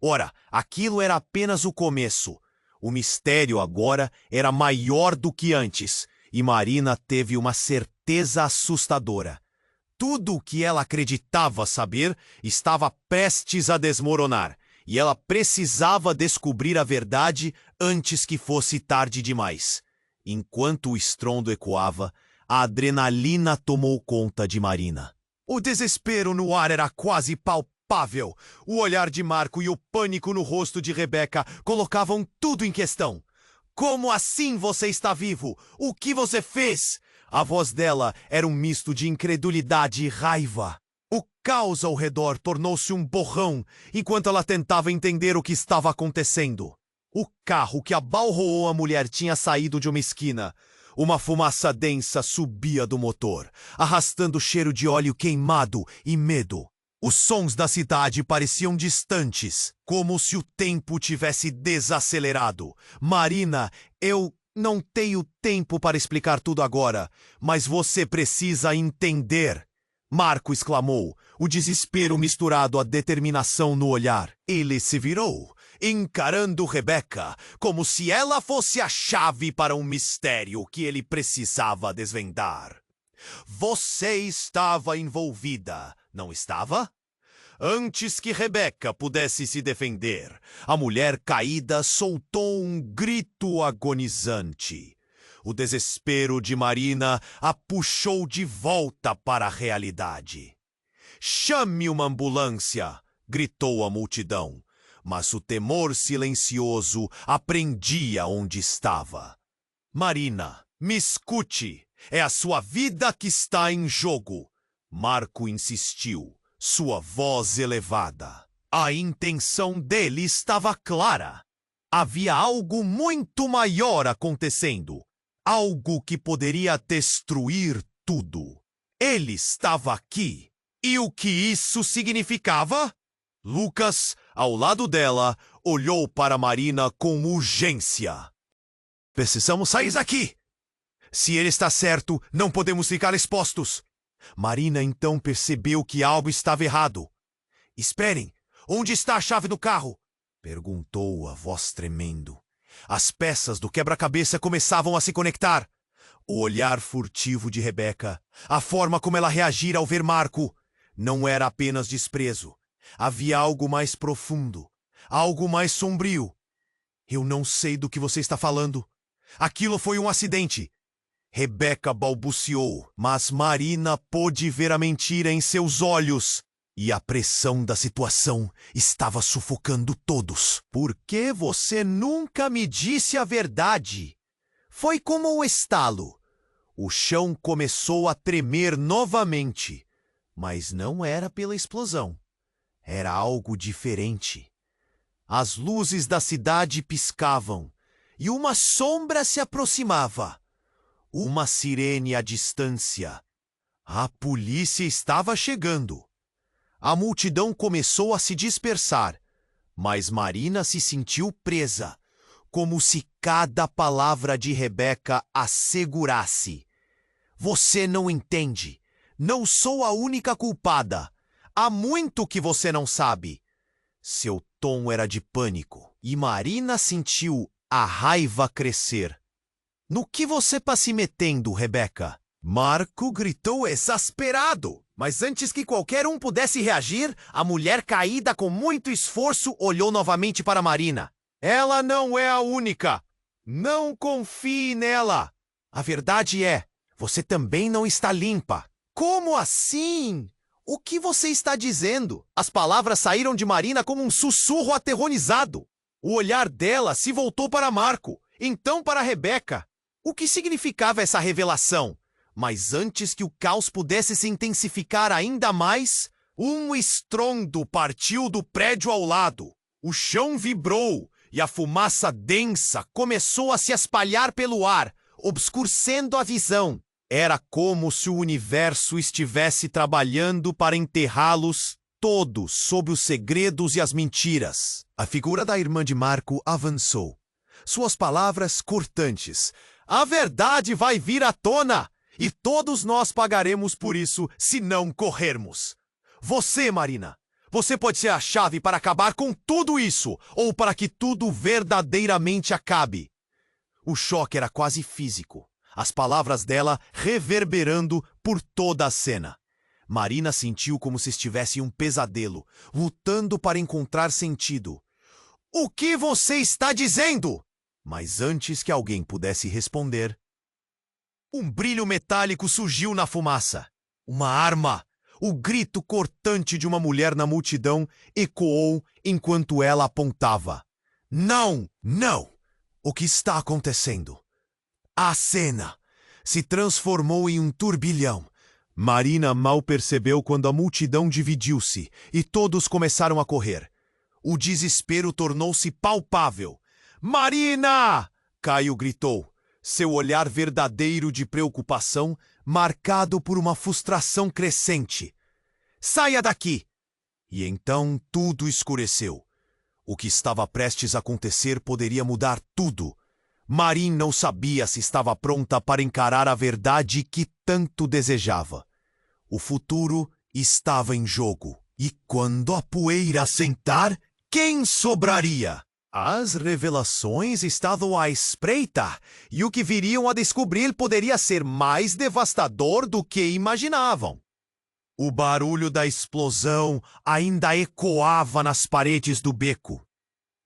Ora, aquilo era apenas o começo. O mistério agora era maior do que antes, e Marina teve uma certeza assustadora. Tudo o que ela acreditava saber estava prestes a desmoronar, e ela precisava descobrir a verdade antes que fosse tarde demais. Enquanto o estrondo ecoava, a adrenalina tomou conta de Marina. O desespero no ar era quase palpável. O olhar de Marco e o pânico no rosto de Rebeca colocavam tudo em questão. "Como assim você está vivo? O que você fez?" A voz dela era um misto de incredulidade e raiva. O caos ao redor tornou-se um borrão enquanto ela tentava entender o que estava acontecendo. O carro que abalroou a mulher tinha saído de uma esquina. Uma fumaça densa subia do motor, arrastando cheiro de óleo queimado e medo. Os sons da cidade pareciam distantes, como se o tempo tivesse desacelerado. "Marina, eu não tenho tempo para explicar tudo agora, mas você precisa entender." Marco exclamou, o desespero misturado à determinação no olhar. Ele se virou, encarando Rebeca, como se ela fosse a chave para um mistério que ele precisava desvendar. "Você estava envolvida, não estava?" Antes que Rebeca pudesse se defender, a mulher caída soltou um grito agonizante. O desespero de Marina a puxou de volta para a realidade. "Chame uma ambulância!" gritou a multidão, mas o temor silencioso a prendia onde estava. "Marina, me escute! É a sua vida que está em jogo!" Marco insistiu, sua voz elevada. A intenção dele estava clara. Havia algo muito maior acontecendo. Algo que poderia destruir tudo. Ele estava aqui. E o que isso significava? Lucas, ao lado dela, olhou para Marina com urgência. "Precisamos sair daqui! Se ele está certo, não podemos ficar expostos." Marina então percebeu que algo estava errado. "Esperem, onde está a chave do carro?" perguntou a voz tremendo. As peças do quebra-cabeça começavam a se conectar. O olhar furtivo de Rebeca, a forma como ela reagira ao ver Marco, não era apenas desprezo. Havia algo mais profundo, algo mais sombrio. "Eu não sei do que você está falando. Aquilo foi um acidente." Rebeca balbuciou, mas Marina pôde ver a mentira em seus olhos. E a pressão da situação estava sufocando todos. "Por que você nunca me disse a verdade?" Foi como um estalo. O chão começou a tremer novamente. Mas não era pela explosão. Era algo diferente. As luzes da cidade piscavam, e uma sombra se aproximava. Uma sirene à distância. A polícia estava chegando. A multidão começou a se dispersar, mas Marina se sentiu presa, como se cada palavra de Rebeca a segurasse. "Você não entende. Não sou a única culpada. Há muito que você não sabe." Seu tom era de pânico, e Marina sentiu a raiva crescer. "No que você está se metendo, Rebeca?" Marco gritou exasperado. Mas antes que qualquer um pudesse reagir, a mulher caída com muito esforço olhou novamente para Marina. "Ela não é a única. Não confie nela. A verdade é, você também não está limpa. Como assim? O que você está dizendo? As palavras saíram de Marina como um sussurro aterrorizado. O olhar dela se voltou para Marco, então para Rebeca. O que significava essa revelação? Mas antes que o caos pudesse se intensificar ainda mais, um estrondo partiu do prédio ao lado. O chão vibrou e a fumaça densa começou a se espalhar pelo ar, obscurecendo a visão. Era como se o universo estivesse trabalhando para enterrá-los todos sob os segredos e as mentiras. A figura da irmã de Marco avançou. Suas palavras cortantes. A verdade vai vir à tona, e todos nós pagaremos por isso se não corrermos. Você, Marina, você pode ser a chave para acabar com tudo isso, ou para que tudo verdadeiramente acabe. O choque era quase físico, as palavras dela reverberando por toda a cena. Marina sentiu como se estivesse em um pesadelo, lutando para encontrar sentido. O que você está dizendo? Mas antes que alguém pudesse responder, um brilho metálico surgiu na fumaça. Uma arma! O grito cortante de uma mulher na multidão ecoou enquanto ela apontava. Não! Não! O que está acontecendo? A cena se transformou em um turbilhão. Marina mal percebeu quando a multidão dividiu-se e todos começaram a correr. O desespero tornou-se palpável. Marina! Caio gritou, seu olhar verdadeiro de preocupação marcado por uma frustração crescente. Saia daqui! E então tudo escureceu. O que estava prestes a acontecer poderia mudar tudo. Marin não sabia se estava pronta para encarar a verdade que tanto desejava. O futuro estava em jogo. E quando a poeira assentar, quem sobraria? As revelações estavam à espreita, e o que viriam a descobrir poderia ser mais devastador do que imaginavam. O barulho da explosão ainda ecoava nas paredes do beco,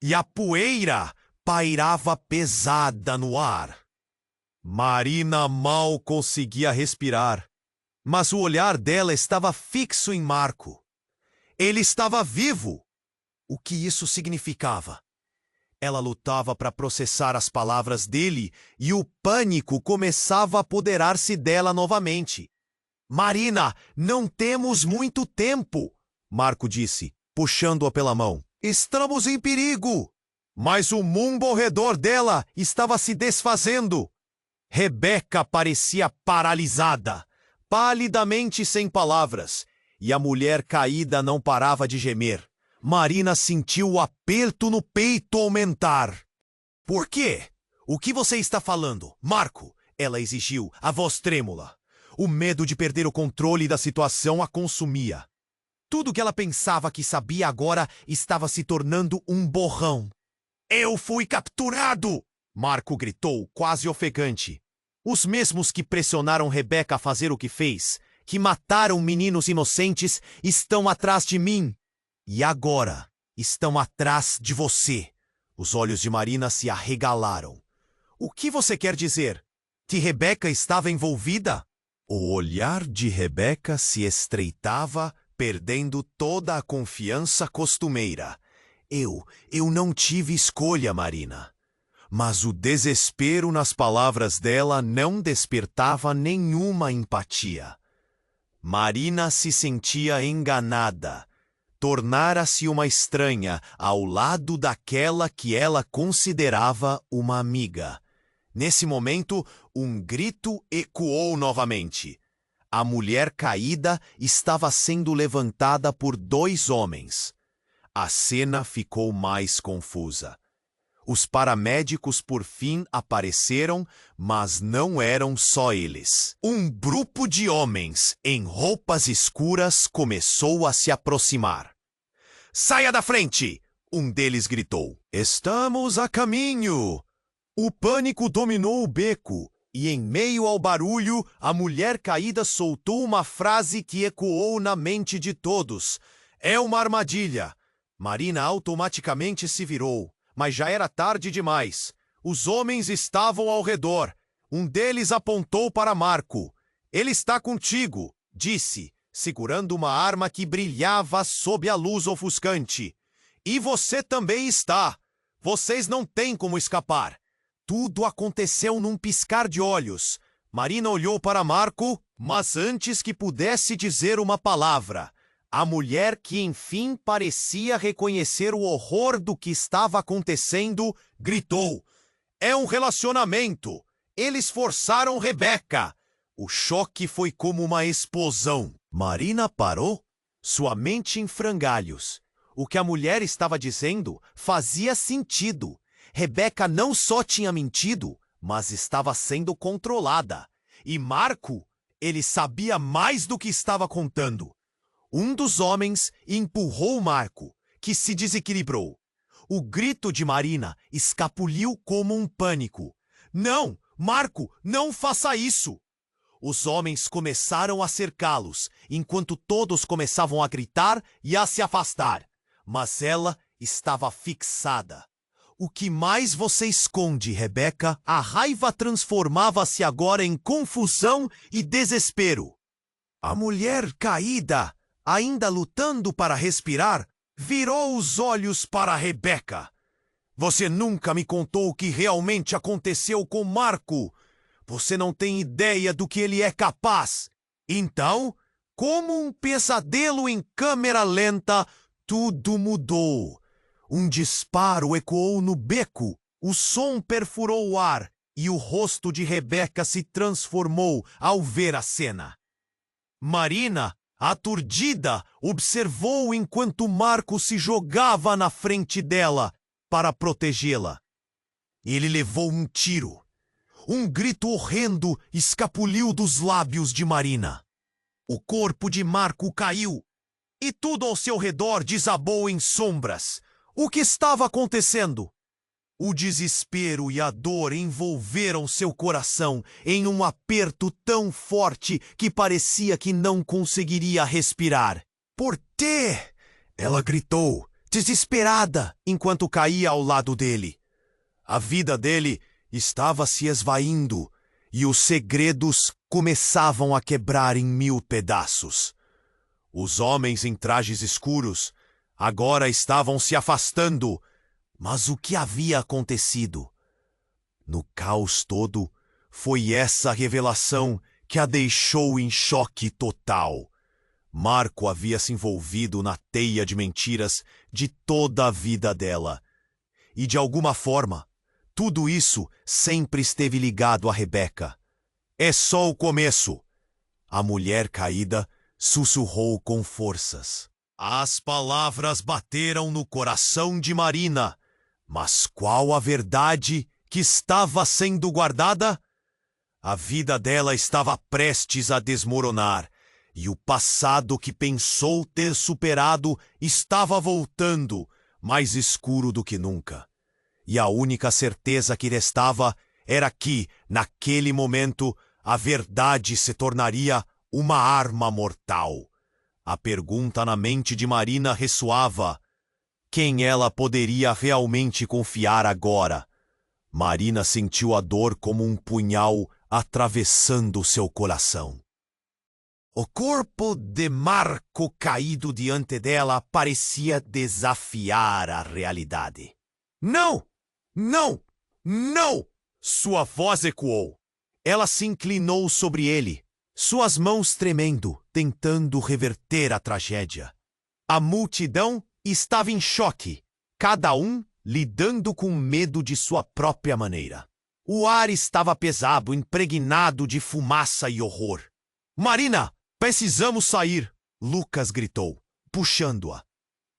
e a poeira pairava pesada no ar. Marina mal conseguia respirar, mas o olhar dela estava fixo em Marco. Ele estava vivo. O que isso significava? Ela lutava para processar as palavras dele e o pânico começava a apoderar-se dela novamente. Marina, não temos muito tempo, Marco disse, puxando-a pela mão. Estamos em perigo. Mas o mundo ao redor dela estava se desfazendo. Rebeca parecia paralisada, palidamente sem palavras, e a mulher caída não parava de gemer. Marina sentiu o aperto no peito aumentar. Por quê? O que você está falando, Marco? Ela exigiu, a voz trêmula. O medo de perder o controle da situação a consumia. Tudo que ela pensava que sabia agora estava se tornando um borrão. Eu fui capturado! Marco gritou, quase ofegante. Os mesmos que pressionaram Rebeca a fazer o que fez, que mataram meninos inocentes, estão atrás de mim. E agora estão atrás de você. Os olhos de Marina se arregalaram. O que você quer dizer? Que Rebeca estava envolvida? O olhar de Rebeca se estreitava, perdendo toda a confiança costumeira. Eu não tive escolha, Marina. Mas o desespero nas palavras dela não despertava nenhuma empatia. Marina se sentia enganada. Tornara-se uma estranha ao lado daquela que ela considerava uma amiga. Nesse momento, um grito ecoou novamente. A mulher caída estava sendo levantada por 2 homens. A cena ficou mais confusa. Os paramédicos por fim apareceram, mas não eram só eles. Um grupo de homens em roupas escuras começou a se aproximar. Saia da frente! Um deles gritou. Estamos a caminho! O pânico dominou o beco, e em meio ao barulho, a mulher caída soltou uma frase que ecoou na mente de todos. É uma armadilha! Marina automaticamente se virou. Mas já era tarde demais. Os homens estavam ao redor. Um deles apontou para Marco. Ele está contigo, disse, segurando uma arma que brilhava sob a luz ofuscante. E você também está. Vocês não têm como escapar. Tudo aconteceu num piscar de olhos. Marina olhou para Marco, mas antes que pudesse dizer uma palavra, a mulher, que enfim parecia reconhecer o horror do que estava acontecendo, gritou: "É um relacionamento! Eles forçaram Rebeca!" O choque foi como uma explosão. Marina parou, sua mente em frangalhos. O que a mulher estava dizendo fazia sentido. Rebeca não só tinha mentido, mas estava sendo controlada. E Marco, ele sabia mais do que estava contando. Um dos homens empurrou Marco, que se desequilibrou. O grito de Marina escapuliu como um pânico. "Não, Marco, não faça isso!" Os homens começaram a cercá-los, enquanto todos começavam a gritar e a se afastar. Mas ela estava fixada. "O que mais você esconde, Rebeca?" A raiva transformava-se agora em confusão e desespero. A mulher caída, ainda lutando para respirar, virou os olhos para Rebeca. "Você nunca me contou o que realmente aconteceu com Marco. Você não tem ideia do que ele é capaz." Então, como um pesadelo em câmera lenta, tudo mudou. Um disparo ecoou no beco, o som perfurou o ar e o rosto de Rebeca se transformou ao ver a cena. Marina, aturdida, observou enquanto Marco se jogava na frente dela para protegê-la. Ele levou um tiro. Um grito horrendo escapuliu dos lábios de Marina. O corpo de Marco caiu e tudo ao seu redor desabou em sombras. O que estava acontecendo? O desespero e a dor envolveram seu coração em um aperto tão forte que parecia que não conseguiria respirar. "Por quê?" ela gritou, desesperada, enquanto caía ao lado dele. A vida dele estava se esvaindo e os segredos começavam a quebrar em 1000 pedaços. Os homens em trajes escuros agora estavam se afastando. Mas o que havia acontecido? No caos todo, foi essa revelação que a deixou em choque total. Marco havia se envolvido na teia de mentiras de toda a vida dela. E de alguma forma, tudo isso sempre esteve ligado a Rebeca. "É só o começo." A mulher caída sussurrou com forças. As palavras bateram no coração de Marina. Mas qual a verdade que estava sendo guardada? A vida dela estava prestes a desmoronar, e o passado que pensou ter superado estava voltando, mais escuro do que nunca. E a única certeza que restava era que, naquele momento, a verdade se tornaria uma arma mortal. A pergunta na mente de Marina ressoava: quem ela poderia realmente confiar agora? Marina sentiu a dor como um punhal atravessando seu coração. O corpo de Marco caído diante dela parecia desafiar a realidade. "Não! Não! Não!" Sua voz ecoou. Ela se inclinou sobre ele, suas mãos tremendo, tentando reverter a tragédia. A multidão estava em choque, cada um lidando com medo de sua própria maneira. O ar estava pesado, impregnado de fumaça e horror. "Marina, precisamos sair!" Lucas gritou, puxando-a.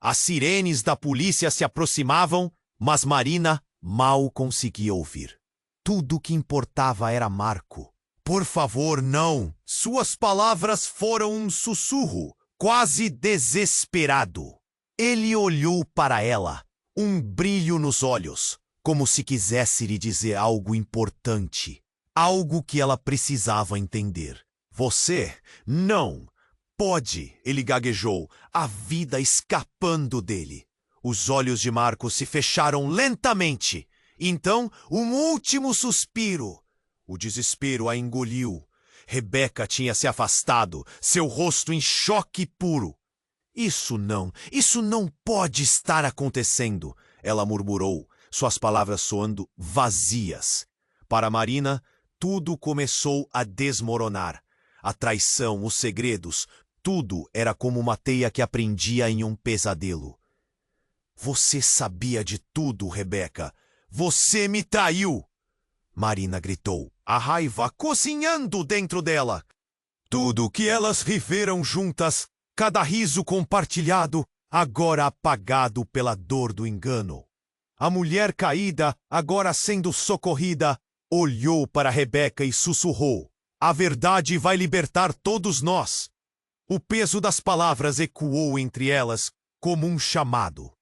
As sirenes da polícia se aproximavam, mas Marina mal conseguia ouvir. Tudo o que importava era Marco. "Por favor, não!" Suas palavras foram um sussurro, quase desesperado. Ele olhou para ela, um brilho nos olhos, como se quisesse lhe dizer algo importante, algo que ela precisava entender. "Você não pode", ele gaguejou, a vida escapando dele. Os olhos de Marco se fecharam lentamente, Então, um último suspiro. O desespero a engoliu. Rebeca tinha se afastado, seu rosto em choque puro. Isso não pode estar acontecendo, ela murmurou, suas palavras soando vazias. Para Marina, tudo começou a desmoronar. A traição, os segredos, tudo era como uma teia que aprendia em um pesadelo. Você sabia de tudo, Rebeca. Você me traiu! Marina gritou, a raiva cozinhando dentro dela. Tudo que elas viveram juntas, cada riso compartilhado, agora apagado pela dor do engano. A mulher caída, agora sendo socorrida, olhou para Rebeca e sussurrou, a verdade vai libertar todos nós. O peso das palavras ecoou entre elas como um chamado.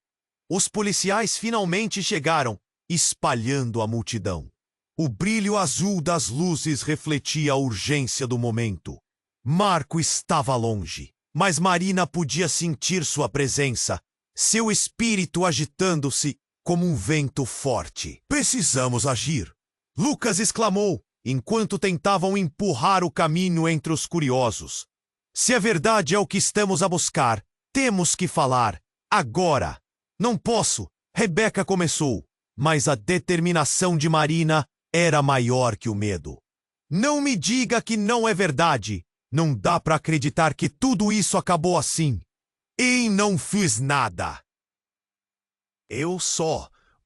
Os policiais finalmente chegaram, espalhando a multidão. O brilho azul das luzes refletia a urgência do momento. Marco estava longe, mas Marina podia sentir sua presença, seu espírito agitando-se como um vento forte. Precisamos agir! Lucas exclamou, enquanto tentavam empurrar o caminho entre os curiosos. Se a verdade é o que estamos a buscar, temos que falar, agora! Não posso! Rebeca começou, mas a determinação de Marina era maior que o medo. Não me diga que não é verdade! Não dá para acreditar que tudo isso acabou assim. E não fiz nada.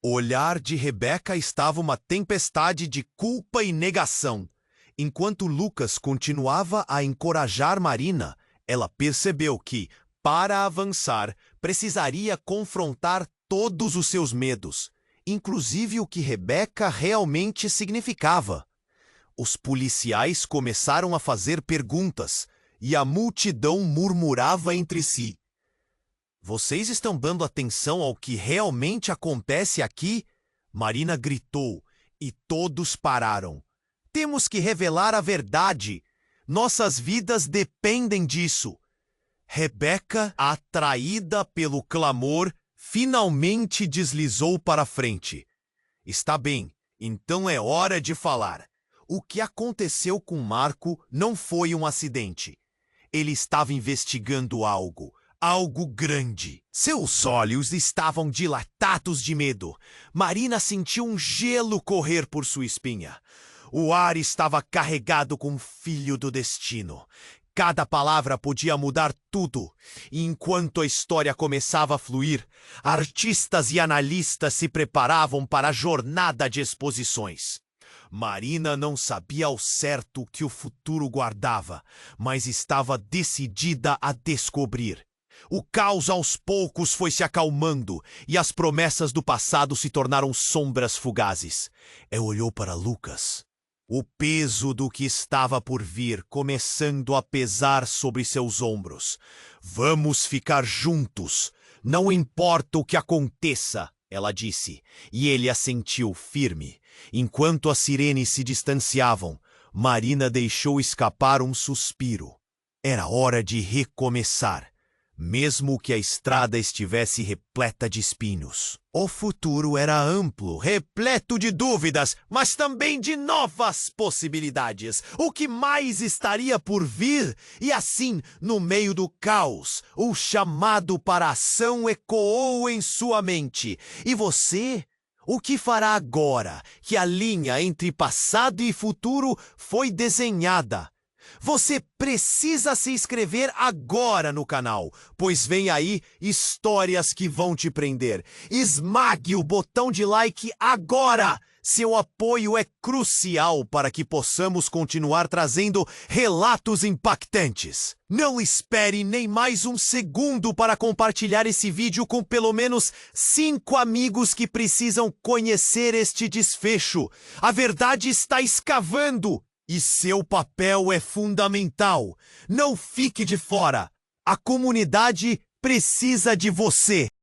O olhar de Rebeca estava uma tempestade de culpa e negação. Enquanto Lucas continuava a encorajar Marina, ela percebeu que, para avançar, precisaria confrontar todos os seus medos, inclusive o que Rebeca realmente significava. Os policiais começaram a fazer perguntas e a multidão murmurava entre si. Vocês estão dando atenção ao que realmente acontece aqui? Marina gritou e todos pararam. Temos que revelar a verdade. Nossas vidas dependem disso. Rebeca, atraída pelo clamor, finalmente deslizou para frente. Está bem, então é hora de falar. O que aconteceu com Marco não foi um acidente. Ele estava investigando algo grande. Seus olhos estavam dilatados de medo. Marina sentiu um gelo correr por sua espinha. O ar estava carregado com o filho do destino. Cada palavra podia mudar tudo. E enquanto a história começava a fluir, artistas e analistas se preparavam para a jornada de exposições. Marina não sabia ao certo o que o futuro guardava, mas estava decidida a descobrir. O caos aos poucos foi se acalmando e as promessas do passado se tornaram sombras fugazes. Ela olhou para Lucas. O peso do que estava por vir começando a pesar sobre seus ombros. Vamos ficar juntos. Não importa o que aconteça, ela disse, e ele assentiu firme. Enquanto as sirenes se distanciavam, Marina deixou escapar um suspiro. Era hora de recomeçar, mesmo que a estrada estivesse repleta de espinhos. O futuro era amplo, repleto de dúvidas, mas também de novas possibilidades. O que mais estaria por vir? E assim, no meio do caos, o chamado para a ação ecoou em sua mente. E você? O que fará agora que a linha entre passado e futuro foi desenhada? Você precisa se inscrever agora no canal, pois vem aí histórias que vão te prender. Esmague o botão de like agora! Seu apoio é crucial para que possamos continuar trazendo relatos impactantes. Não espere nem mais um segundo para compartilhar esse vídeo com pelo menos 5 amigos que precisam conhecer este desfecho. A verdade está escavando e seu papel é fundamental. Não fique de fora. A comunidade precisa de você.